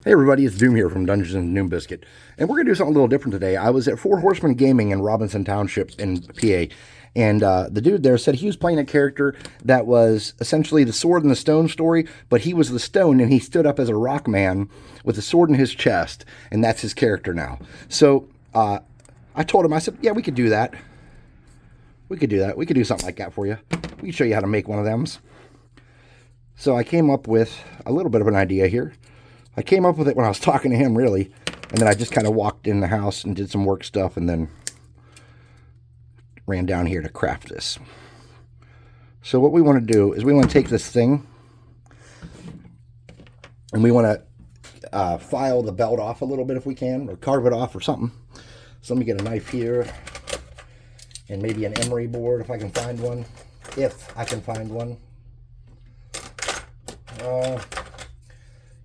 Hey everybody, it's Doom here from Dungeons and Doom Biscuit, and we're going to do something a little different today. I was at Four Horsemen Gaming in Robinson Township in PA, and the dude there said he was playing a character that was essentially the sword and the stone story, but he was the stone, and he stood up as a rock man with a sword in his chest, and that's his character now. So I told him, I said, yeah, we could do that. We could do that. We could do something like that for you. We can show you how to make one of them. So I came up with a little bit of an idea here. I came up with it when I was talking to him, really, and then I just kind of walked in the house and did some work stuff and then ran down here to craft this. So what we want to do is we want to take this thing and we want to file the belt off a little bit if we can, or carve it off or something. So let me get a knife here and maybe an emery board if I can find one. If I can find one.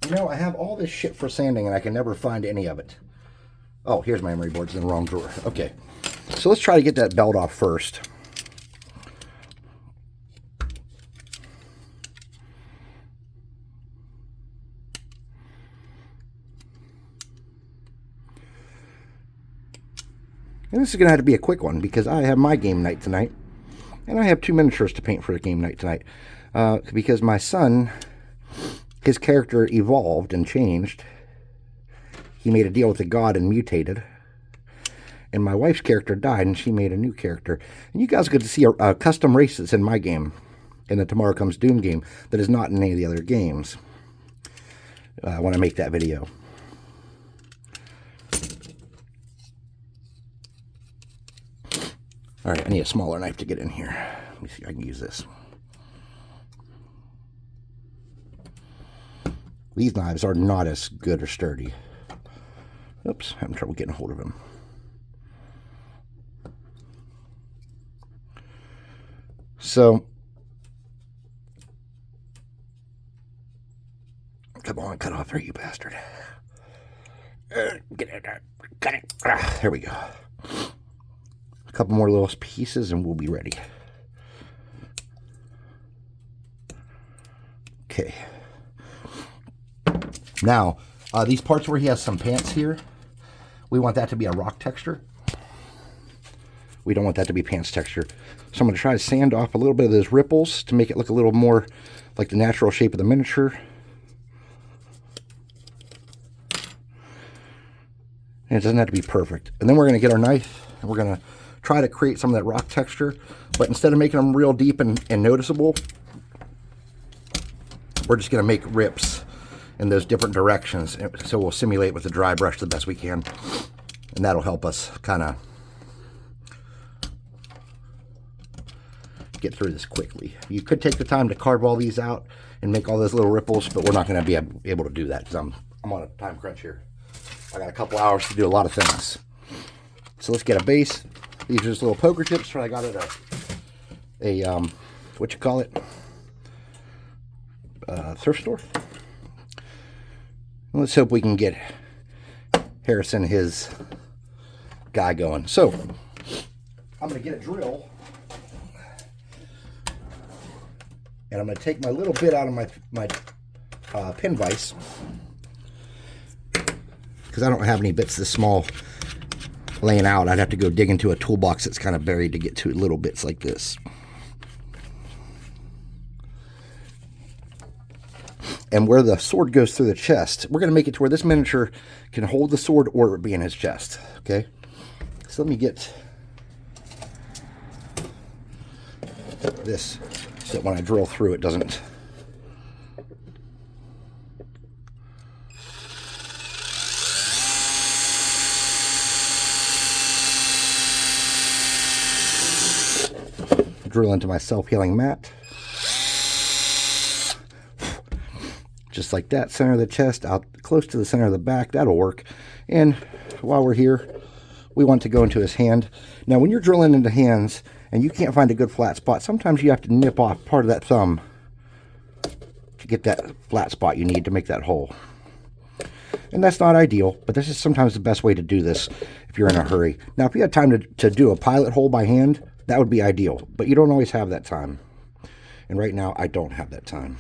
You know, I have all this shit for sanding and I can never find any of it. Oh, here's my emery board. It's in the wrong drawer. Okay. So let's try to get that belt off first. And this is going to have to be a quick one because I have my game night tonight. And I have 2 miniatures to paint for the game night tonight. Because my son, his character evolved and changed. He made a deal with the god and mutated. And my wife's character died and she made a new character. And you guys get to see a custom race that's in my game. In the Tomorrow Comes Doom game that is not in any of the other games. When I make that video. Alright, I need a smaller knife to get in here. Let me see if I can use this. These knives are not as good or sturdy. Oops, having trouble getting a hold of them. So, come on, cut off there, you bastard. Get it, cut it. There we go. A couple more little pieces and we'll be ready. Okay. Now, these parts where he has some pants here, we want that to be a rock texture. We don't want that to be pants texture. So I'm going to try to sand off a little bit of those ripples to make it look a little more like the natural shape of the miniature. And it doesn't have to be perfect. And then we're going to get our knife and we're going to try to create some of that rock texture. But instead of making them real deep and noticeable, we're just going to make rips in those different directions. So we'll simulate with the dry brush the best we can. And that'll help us kind of get through this quickly. You could take the time to carve all these out and make all those little ripples, but we're not going to be able to do that because I'm on a time crunch here. I got a couple hours to do a lot of things. So let's get a base. These are just little poker chips I got at a what you call it? Thrift store. Let's hope we can get Harrison his guy going. So, I'm going to get a drill. And I'm going to take my little bit out of my pin vise. Because I don't have any bits this small laying out. I'd have to go dig into a toolbox that's kind of buried to get to little bits like this. And where the sword goes through the chest, we're going to make it to where this miniature can hold the sword or be in his chest. Okay? So let me get this so that when I drill through it doesn't... drill into my self-healing mat. Just like that, center of the chest, out close to the center of the back, that'll work. And while we're here, we want to go into his hand. Now, when you're drilling into hands and you can't find a good flat spot, sometimes you have to nip off part of that thumb to get that flat spot you need to make that hole. And that's not ideal, but this is sometimes the best way to do this if you're in a hurry. Now, if you had time to do a pilot hole by hand, that would be ideal, but you don't always have that time. And right now, I don't have that time.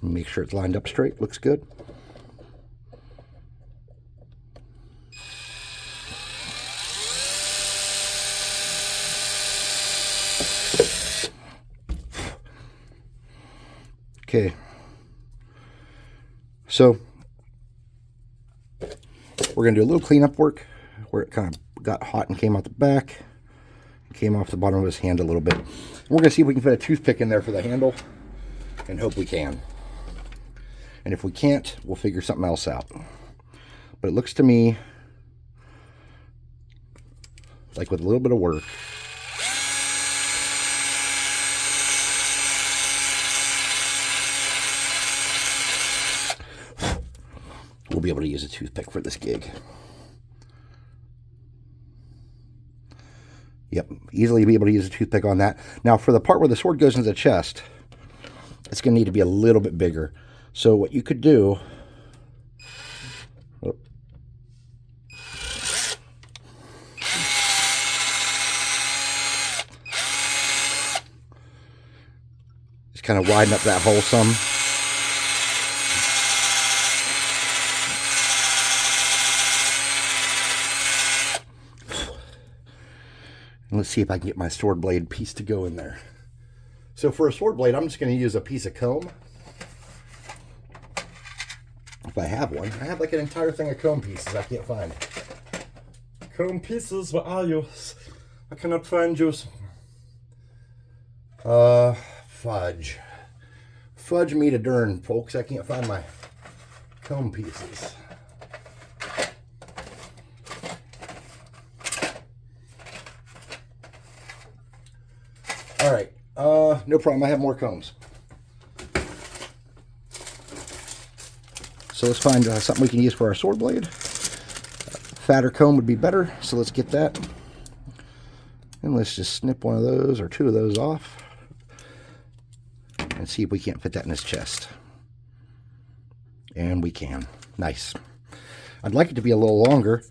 Make sure it's lined up straight. Looks good. Okay. So we're going to do a little cleanup work where it kind of got hot and came out the back. Came off the bottom of his hand a little bit. And we're going to see if we can fit a toothpick in there for the handle and hope we can. And if we can't, we'll figure something else out. But it looks to me like with a little bit of work, we'll be able to use a toothpick for this gig. Yep, easily be able to use a toothpick on that. Now, for the part where the sword goes into the chest, it's going to need to be a little bit bigger. So what you could do... just kind of widen up that hole some. Let's see if I can get my sword blade piece to go in there. So for a sword blade, I'm just going to use a piece of comb. If I have one. I have like an entire thing of comb pieces I can't find. Comb pieces, where are you? I cannot find you. Fudge. Fudge me to darn, folks. I can't find my comb pieces. All right, no problem. I have more combs. So let's find something we can use for our sword blade. Fatter comb would be better, so let's get that. And let's just snip one of those or two of those off and see if we can't fit that in his chest. And we can. Nice. I'd like it to be a little longer.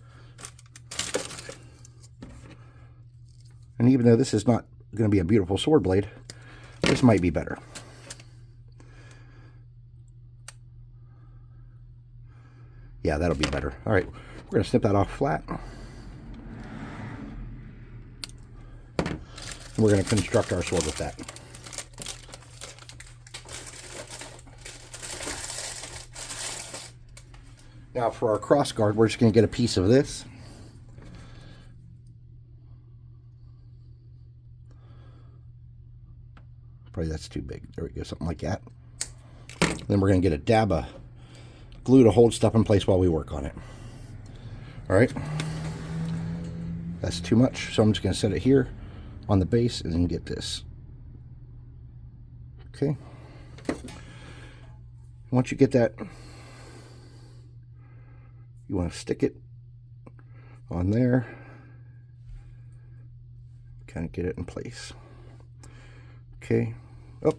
And even though this is not going to be a beautiful sword blade, this might be better. Yeah, that'll be better. All right, we're going to snip that off flat. And we're going to construct our sword with that. Now for our cross guard, we're just going to get a piece of this. Probably that's too big. There we go, something like that. Then we're going to get a dab of glue to hold stuff in place while we work on it. All right. That's too much, so I'm just going to set it here on the base and then get this. Okay. Once you get that, you want to stick it on there. Kind of get it in place. Okay. Oh,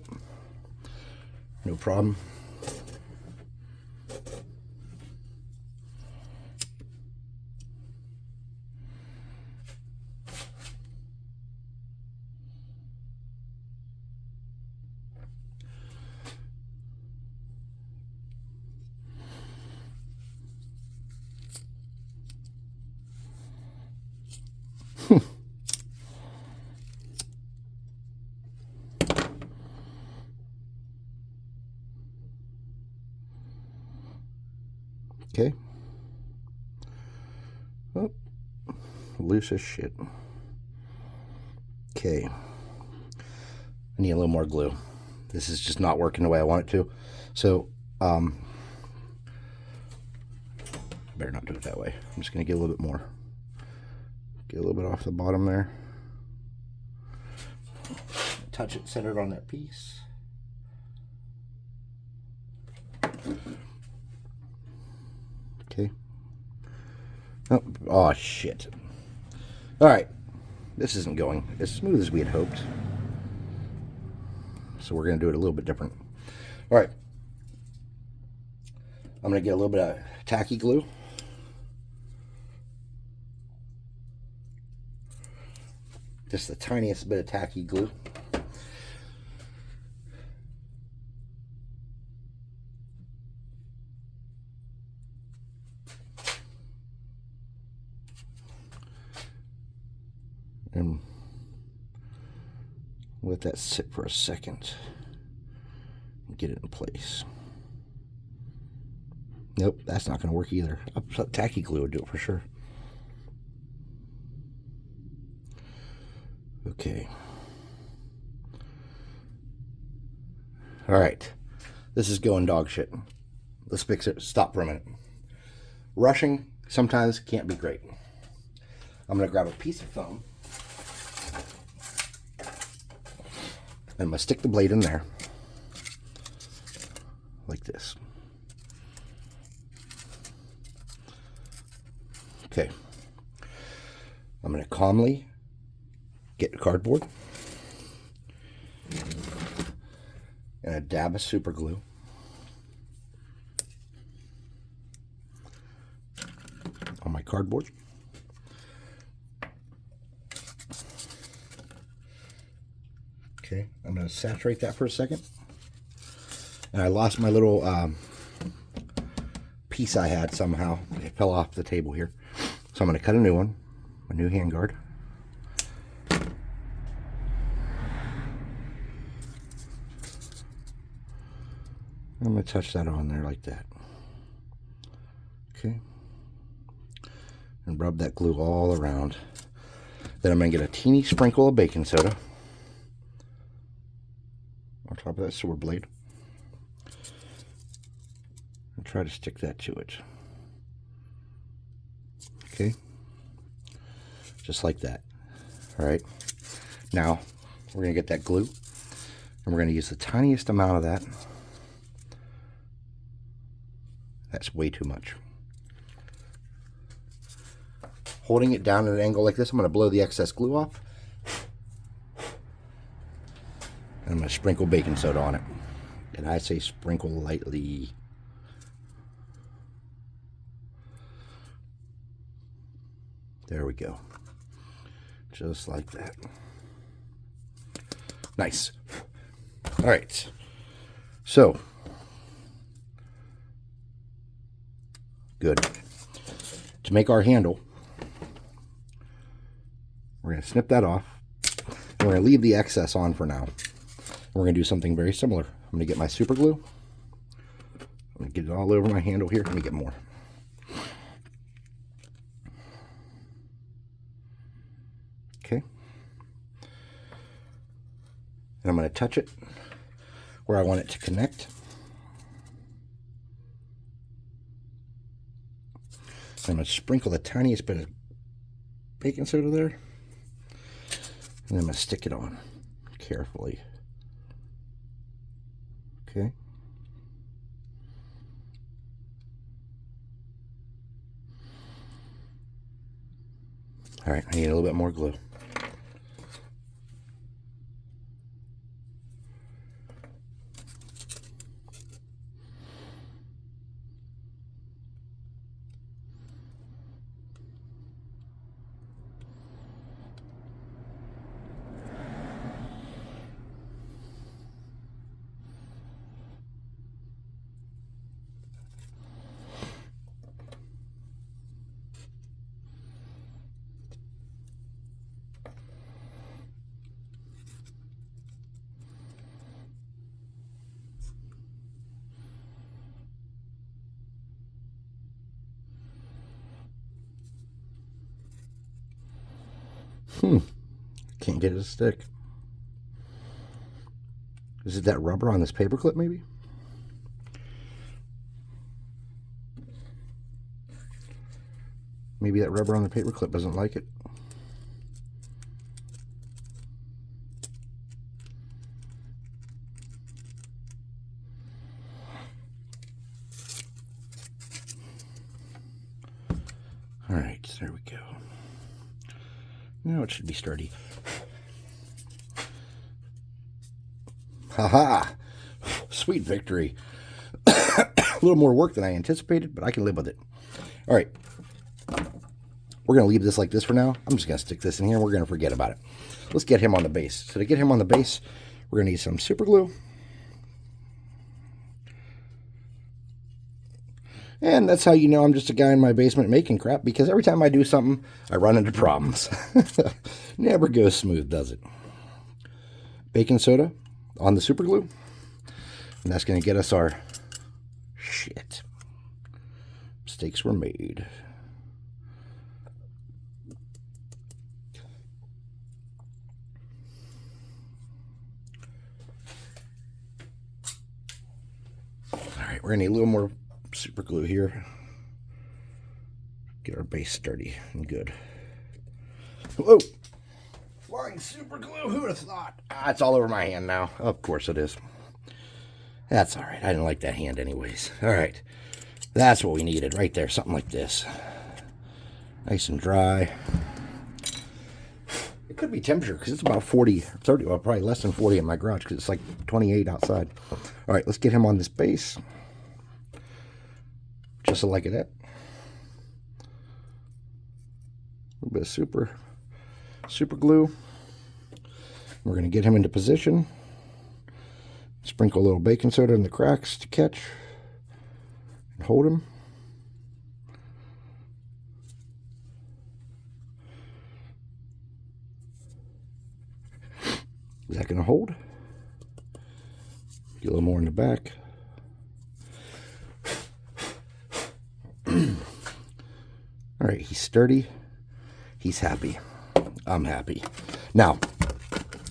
no problem. Okay. Oh, loose as shit. Okay. I need a little more glue. This is just not working the way I want it to. So, better not do it that way. I'm just going to get a little bit more. Get a little bit off the bottom there. Touch it centered on that piece. Okay. Oh, shit. All right. This isn't going as smooth as we had hoped. So we're going to do it a little bit different. All right. I'm going to get a little bit of tacky glue. Just the tiniest bit of tacky glue. And let that sit for a second and get it in place. Nope, that's not going to work either. Tacky glue would do it for sure. Okay. All right. This is going dog shit. Let's fix it. Stop for a minute. Rushing sometimes can't be great. I'm going to grab a piece of foam. And I'm going to stick the blade in there. Like this. Okay. I'm going to calmly get cardboard and a dab of super glue. On my cardboard. Okay, I'm going to saturate that for a second. And I lost my little piece I had somehow. It fell off the table here. So I'm going to cut a new one, a new handguard. I'm going to touch that on there like that. Okay. And rub that glue all around. Then I'm going to get a teeny sprinkle of baking soda on top of that sword blade. And try to stick that to it. Okay. Just like that. Alright. Now, we're going to get that glue. And we're going to use the tiniest amount of that. That's way too much. Holding it down at an angle like this, I'm going to blow the excess glue off. And I'm going to sprinkle baking soda on it. And I say sprinkle lightly. There we go. Just like that. Nice. All right. So, good. To make our handle, we're going to snip that off. And we're going to leave the excess on for now. And we're going to do something very similar. I'm going to get my super glue. I'm going to get it all over my handle here. Let me get more. Okay. And I'm going to touch it where I want it to connect. I'm going to sprinkle the tiniest bit of baking soda there. And I'm going to stick it on carefully. Okay. All right, I need a little bit more glue. Can't get it to stick. Is it that rubber on this paper clip, maybe? Maybe that rubber on the paper clip doesn't like it. All right, there we go. Now it should be sturdy. Haha! Sweet victory. A little more work than I anticipated, but I can live with it. All right. We're going to leave this like this for now. I'm just going to stick this in here and we're going to forget about it. Let's get him on the base. So to get him on the base, we're going to need some super glue. And that's how you know I'm just a guy in my basement making crap, because every time I do something, I run into problems. Never goes smooth, does it? Baking soda on the super glue. And that's going to get us our shit. Mistakes were made. All right, we're going to need a little more super glue here. Get our base sturdy and good. Whoa! Flying super glue, who would have thought? Ah, it's all over my hand now. Of course it is. That's all right. I didn't like that hand anyways. All right. That's what we needed right there. Something like this. Nice and dry. It could be temperature because it's about 40, 30, well, probably less than 40 in my garage because it's like 28 outside. All right, let's get him on this base. Just like that. A little bit of super glue. We're going to get him into position. Sprinkle a little baking soda in the cracks to catch. And hold him. Is that going to hold? Get a little more in the back. All right, he's sturdy. He's happy. I'm happy. Now,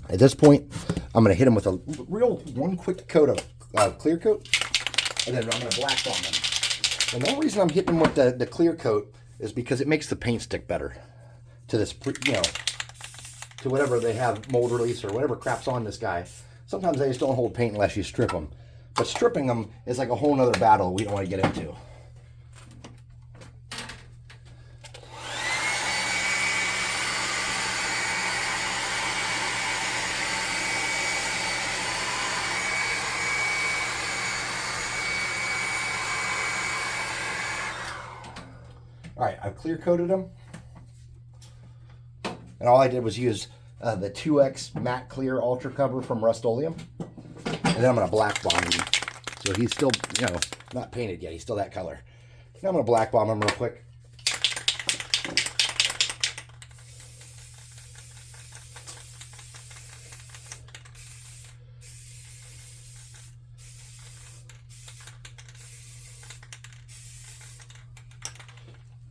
at this point, I'm going to hit him with a one quick coat of clear coat, and then I'm going to black bomb him. And the only reason I'm hitting him with the clear coat is because it makes the paint stick better to this, to whatever they have, mold release or whatever crap's on this guy. Sometimes they just don't hold paint unless you strip them. But stripping them is like a whole nother battle we don't want to get into. All right, I've clear coated them. And all I did was use the 2X matte clear ultra cover from Rust-Oleum. And then I'm going to black bomb him. So he's still, not painted yet. He's still that color. Now I'm going to black bomb him real quick.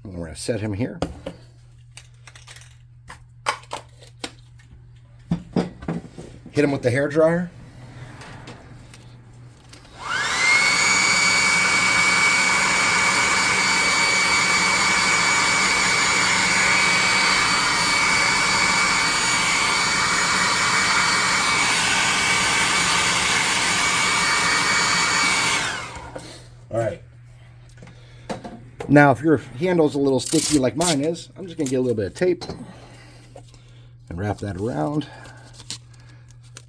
And we're going to set him here. Hit him with the hair dryer. All right. Now, if your handle's a little sticky like mine is, I'm just going to get a little bit of tape and wrap that around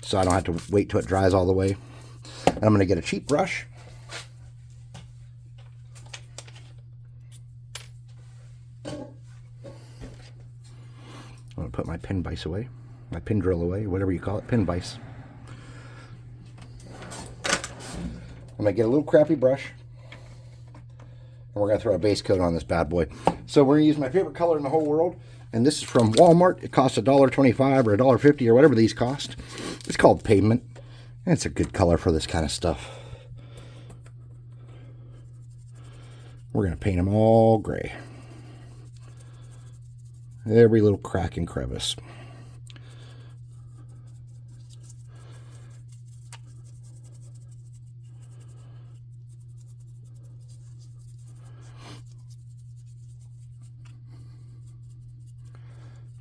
so I don't have to wait till it dries all the way. And I'm going to get a cheap brush. I'm going to put my pin vise away, my pin drill away, whatever you call it, pin vise. I'm going to get a little crappy brush. And we're going to throw a base coat on this bad boy. So we're going to use my favorite color in the whole world. And this is from Walmart. It costs $1.25 or $1.50 or whatever these cost. It's called Pavement. And it's a good color for this kind of stuff. We're going to paint them all gray. Every little crack and crevice.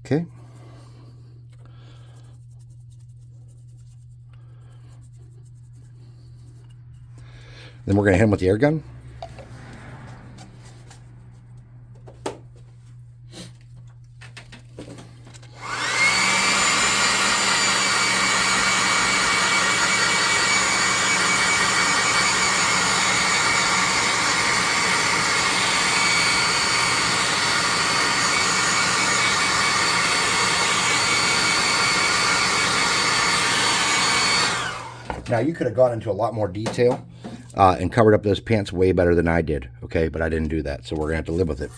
Okay. Then we're going to hit him with the air gun. Now, you could have gone into a lot more detail and covered up those pants way better than I did. Okay, but I didn't do that, so we're gonna have to live with it.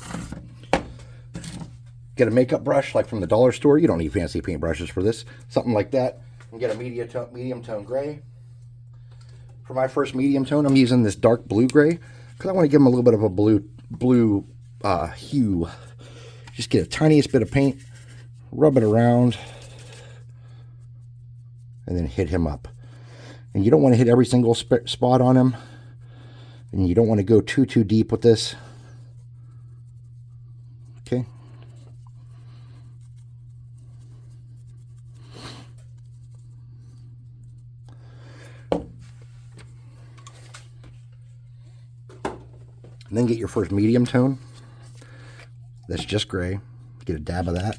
Get a makeup brush like from the dollar store. You don't need fancy paint brushes for this. Something like that. And get a medium tone gray. For my first medium tone, I'm using this dark blue gray because I want to give them a little bit of a blue hue. Just get a tiniest bit of paint, rub it around, and then hit him up. And you don't want to hit every single spot on him. And you don't want to go too deep with this. Okay. And then get your first medium tone. That's just gray. Get a dab of that.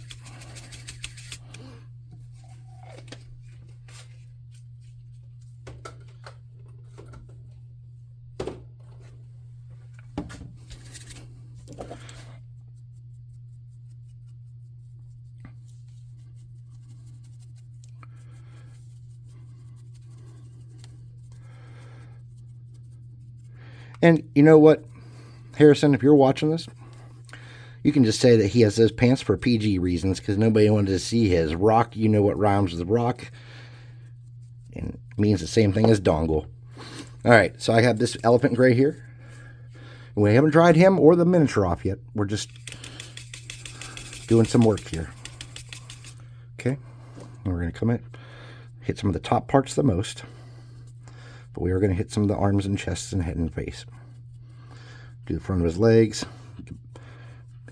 And you know what, Harrison, if you're watching this, you can just say that he has those pants for PG reasons because nobody wanted to see his rock. You know what rhymes with rock and means the same thing as dongle. All right, so I have this elephant gray here. We haven't dried him or the miniature off yet. We're just doing some work here. Okay, and we're going to come in, hit some of the top parts the most, but we are going to hit some of the arms and chests and head and face. Do the front of his legs,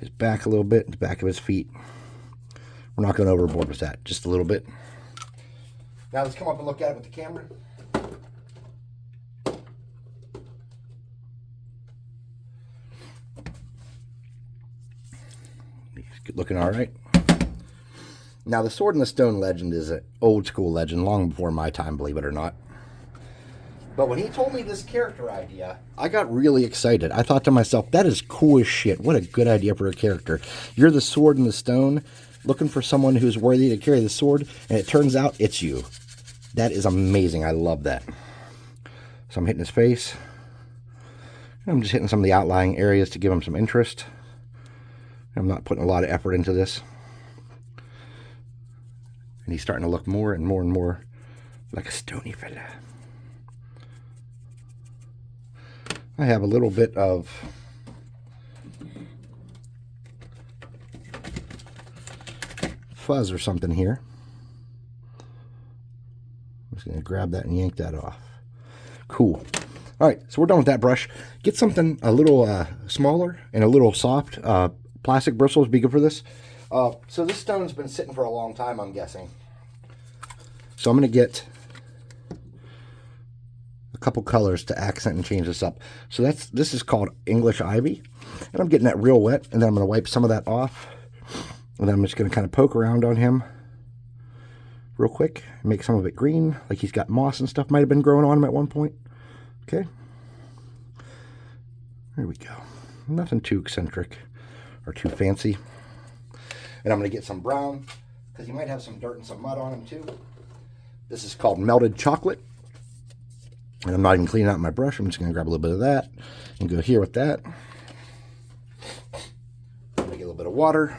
his back a little bit, the back of his feet. We're not going overboard with that, just a little bit. Now let's come up and look at it with the camera. He's looking all right. Now the Sword in the Stone legend is an old school legend, long before my time, believe it or not. But when he told me this character idea, I got really excited. I thought to myself, that is cool as shit. What a good idea for a character. You're the Sword in the Stone, looking for someone who's worthy to carry the sword, and it turns out it's you. That is amazing. I love that. So I'm hitting his face. I'm just hitting some of the outlying areas to give him some interest. I'm not putting a lot of effort into this. And he's starting to look more and more and more like a stony fella. I have a little bit of fuzz or something here. I'm just going to grab that and yank that off. Cool. All right, so we're done with that brush. Get something a little smaller and a little soft. Plastic bristles would be good for this. So this stone's been sitting for a long time, I'm guessing. So I'm going to get a couple colors to accent and change this up. So this is called English Ivy. And I'm getting that real wet, and then I'm going to wipe some of that off. And then I'm just going to kind of poke around on him real quick. Make some of it green, like he's got moss and stuff might have been growing on him at one point. Okay. There we go. Nothing too eccentric or too fancy. And I'm going to get some brown, because he might have some dirt and some mud on him too. This is called Melted Chocolate. And I'm not even cleaning out my brush. I'm just going to grab a little bit of that and go here with that. Get a little bit of water.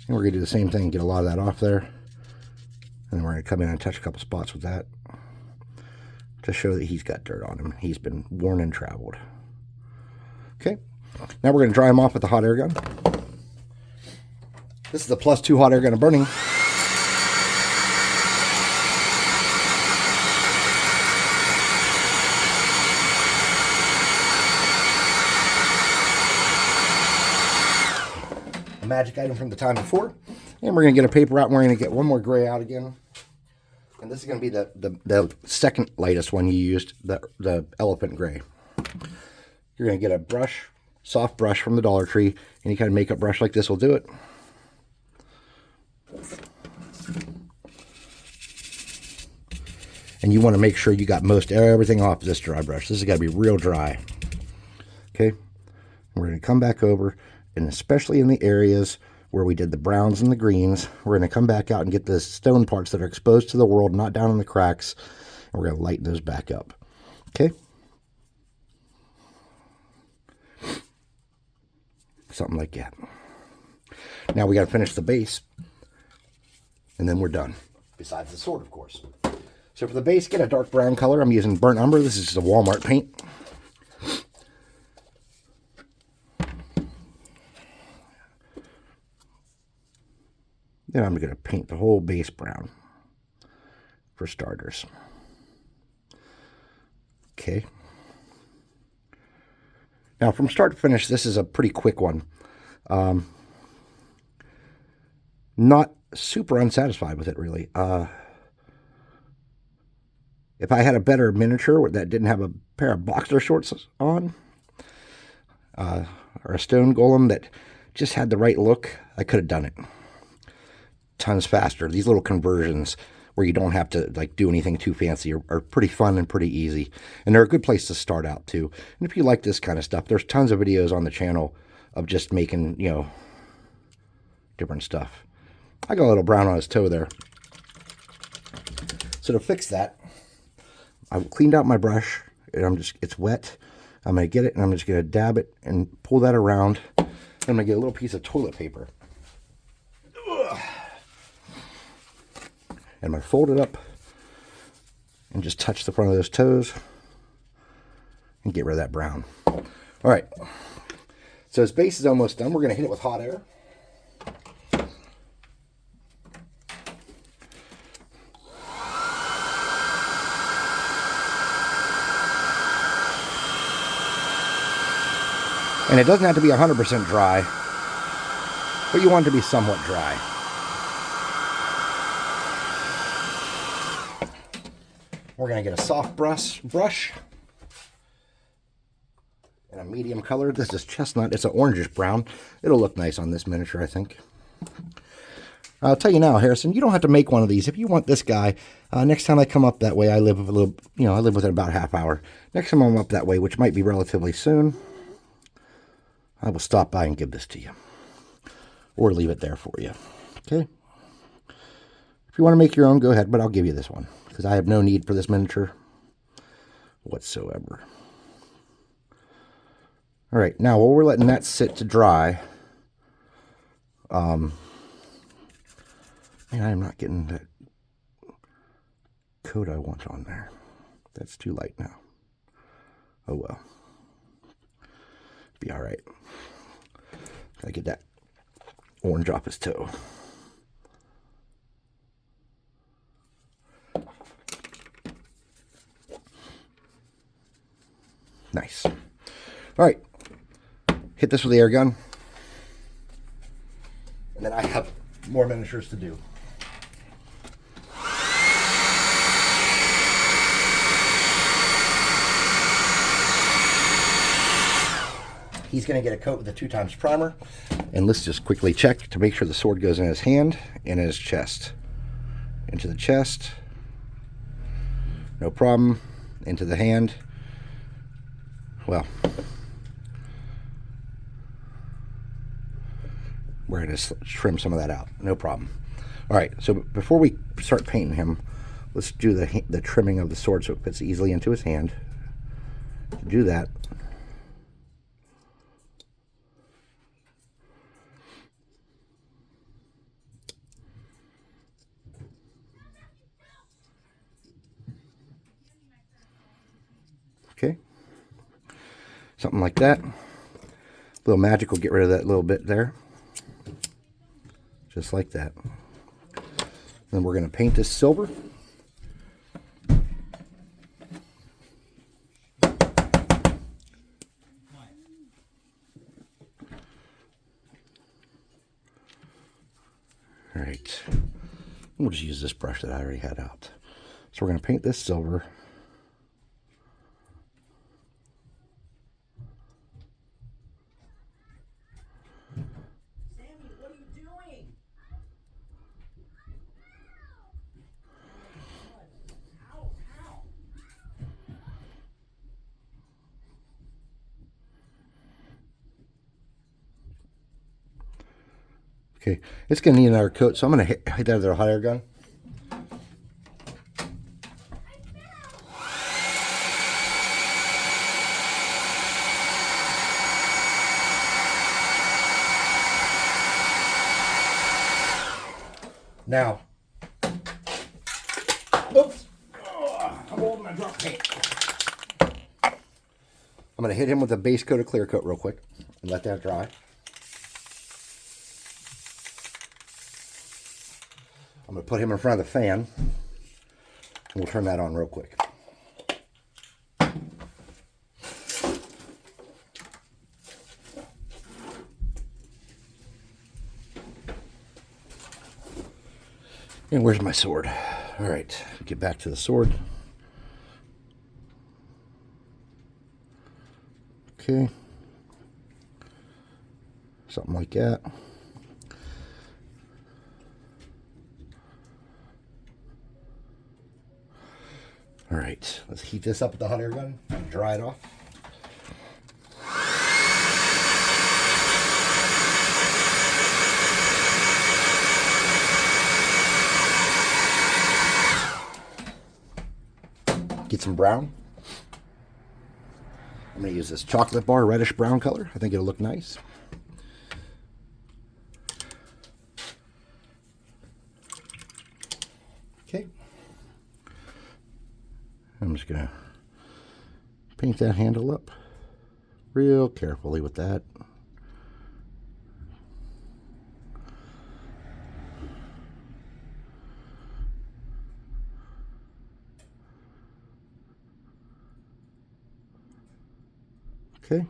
And we're going to do the same thing. Get a lot of that off there. And then we're going to come in and touch a couple spots with that to show that he's got dirt on him. He's been worn and traveled. Okay. Now we're going to dry him off with the hot air gun. This is the +2 hot air gun burning. Magic item from the time before. And we're going to get a paper out, and we're going to get one more gray out again. And this is going to be the second lightest one you used, the elephant gray. You're going to get a brush, soft brush from the Dollar Tree. Any kind of makeup brush like this will do it. And you want to make sure you got most everything off this dry brush. This has got to be real dry. Okay. We're going to come back over, and especially in the areas where we did the browns and the greens, we're going to come back out and get the stone parts that are exposed to the world, not down in the cracks, and we're going to lighten those back up. Okay. something like that. Now we got to finish the base, and then we're done. Besides the sword, of course. So for the base, get a dark brown color. I'm using burnt umber. This is just a Walmart paint. Then I'm going to paint the whole base brown for starters. Okay. Now from start to finish, this is a pretty quick one. Not super unsatisfied with it, really. If I had a better miniature that didn't have a pair of boxer shorts on, or a stone golem that just had the right look, I could have done it tons faster. These little conversions where you don't have to like do anything too fancy are pretty fun and pretty easy. And they're a good place to start out too. And if you like this kind of stuff, there's tons of videos on the channel of just making, you know, different stuff. I got a little brown on his toe there. So to fix that, I cleaned out my brush, and it's wet. I'm going to get it, and I'm just going to dab it and pull that around. I'm going to get a little piece of toilet paper. And I'm going to fold it up and just touch the front of those toes and get rid of that brown. All right. So his base is almost done. We're going to hit it with hot air. And it doesn't have to be 100% dry, but you want it to be somewhat dry. We're going to get a soft brush and a medium color. This is chestnut. It's an orangish brown. It'll look nice on this miniature, I think. I'll tell you now, Harrison, you don't have to make one of these. If you want this guy, next time I come up that way, I live within about a half hour. Next time I'm up that way, which might be relatively soon, I will stop by and give this to you. Or leave it there for you. Okay? If you want to make your own, go ahead, but I'll give you this one. Because I have no need for this miniature whatsoever. Alright, now while we're letting that sit to dry, man, I'm not getting that coat I want on there. That's too light now. Oh well. Be alright. Gotta get that orange off his toe. Nice. Alright. Hit this with the air gun. And then I have more miniatures to do. He's going to get a coat with a 2x primer. And let's just quickly check to make sure the sword goes in his hand and in his chest. Into the chest. No problem. Into the hand. Well, we're going to trim some of that out. No problem. All right, so before we start painting him, let's do the trimming of the sword so it fits easily into his hand. To do that, okay, something like that. A little magic will get rid of that little bit there. Just like that. Then we're going to paint this silver. Alright. We'll just use this brush that I already had out. So we're going to paint this silver. Okay, it's going to need another coat, so I'm going to hit that with a hot air gun. Now, oops, I'm holding my drop paint. I'm going to hit him with a base coat of clear coat real quick and let that dry. I'm going to put him in front of the fan, and we'll turn that on real quick. And where's my sword? All right, get back to the sword. Okay. Something like that. All right, let's heat this up with the hot air gun and dry it off. Get some brown. I'm going to use this chocolate bar reddish brown color. I think it'll look nice. Okay. I'm just going to paint that handle up real carefully with that. Okay,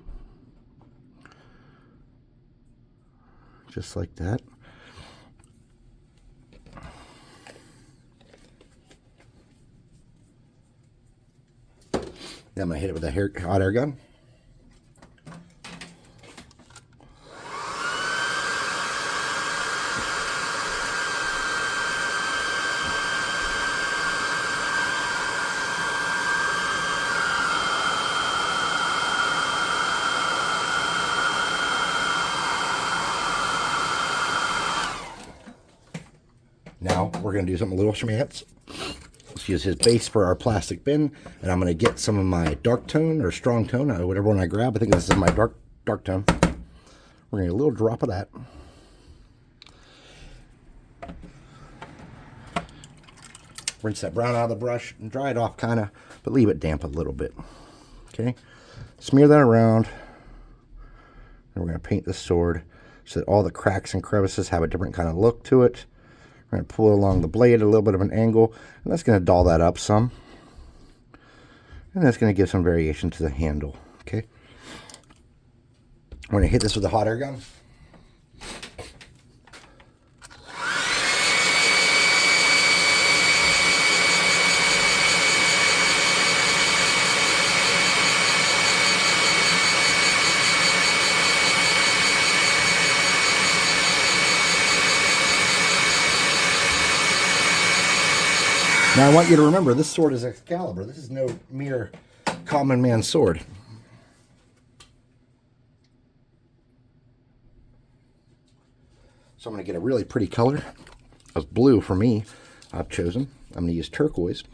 just like that. Then I'm going to hit it with a hot air gun. Now we're going to do something a little schmance. Let's use his base for our plastic bin, and I'm going to get some of my dark tone or strong tone, whatever one I grab. I think this is my dark tone. We're going to get a little drop of that. Rinse that brown out of the brush and dry it off kind of, but leave it damp a little bit. Okay, smear that around, and we're going to paint the sword so that all the cracks and crevices have a different kind of look to it. We're going to pull along the blade at a little bit of an angle, and that's going to dull that up some. And that's going to give some variation to the handle, okay? I'm going to hit this with a hot air gun. Now I want you to remember, this sword is Excalibur. This is no mere common man's sword. So I'm going to get a really pretty color of blue for me. I've chosen. I'm going to use turquoise.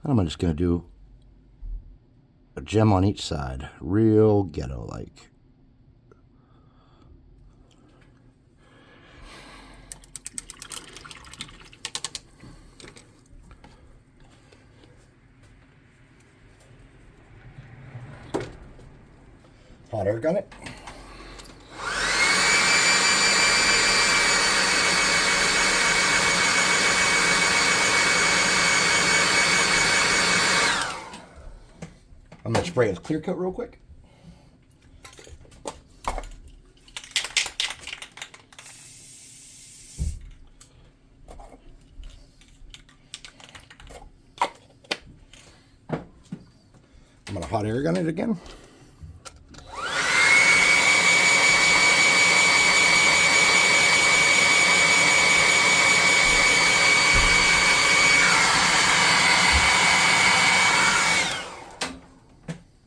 I'm just going to do a gem on each side. Real ghetto-like. Hot air gun it. I'm going to spray it with clear coat real quick. I'm going to hot air gun it again.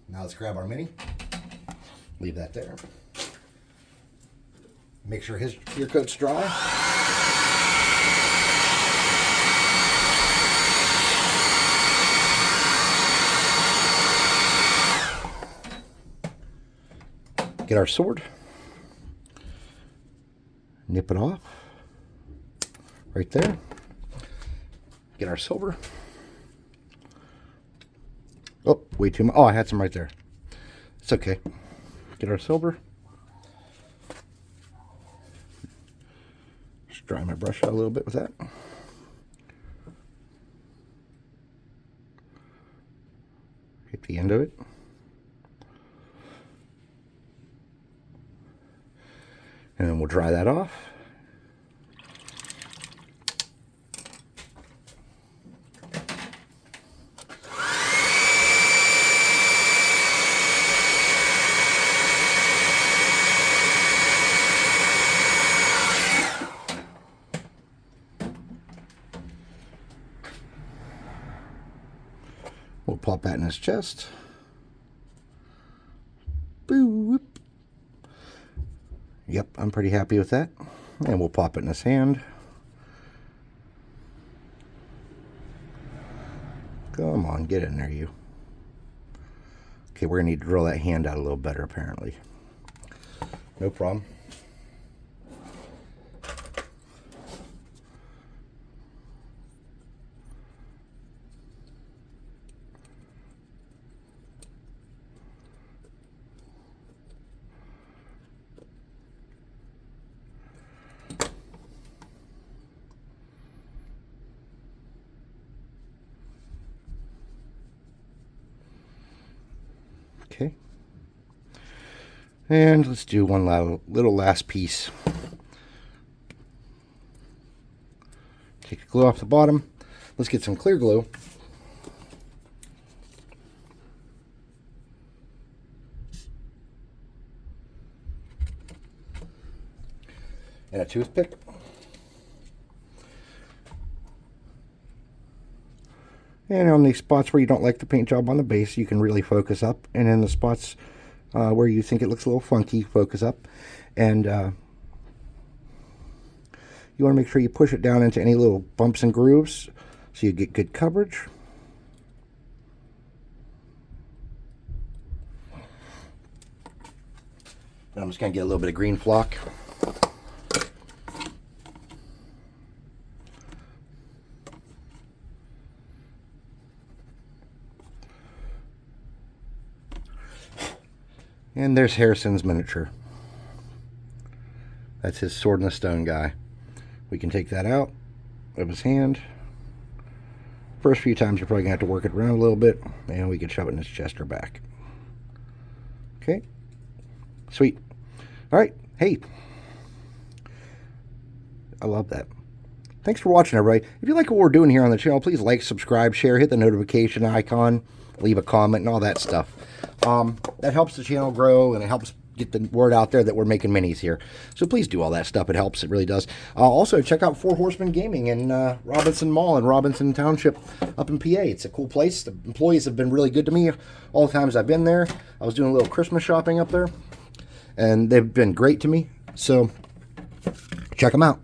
Now let's grab our mini. Leave that there. Make sure his clear coat's dry. Get our sword. Nip it off. Right there. Get our silver. Oh, way too much. Oh, I had some right there. It's okay. Get our silver. Just dry my brush out a little bit with that. Hit the end of it. And then we'll dry that off. We'll pop that in his chest. Boop. Yep, I'm pretty happy with that. And we'll pop it in his hand. Come on, get in there, you. Okay, we're going to need to drill that hand out a little better, apparently. No problem. Okay. And let's do one little last piece. Take the glue off the bottom. Let's get some clear glue. And a toothpick. And on these spots where you don't like the paint job on the base, you can really focus up. And in the spots where you think it looks a little funky, focus up. And you want to make sure you push it down into any little bumps and grooves so you get good coverage. And I'm just going to get a little bit of green flock. And there's Harrison's miniature. That's his sword in the stone guy. We can take that out of his hand. First few times you're probably going to have to work it around a little bit, and we can shove it in his chest or back. Okay. Sweet. All right. Hey. I love that. Thanks for watching, everybody. If you like what we're doing here on the channel, please like, subscribe, share, hit the notification icon, leave a comment, and all that stuff. That helps the channel grow, and it helps get the word out there that we're making minis here. So please do all that stuff. It helps. It really does. Also, check out Four Horsemen Gaming in Robinson Mall in Robinson Township up in PA. It's a cool place. The employees have been really good to me all the times I've been there. I was doing a little Christmas shopping up there, and they've been great to me. So check them out.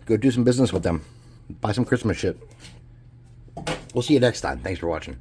Go do some business with them. Buy some Christmas shit. We'll see you next time. Thanks for watching.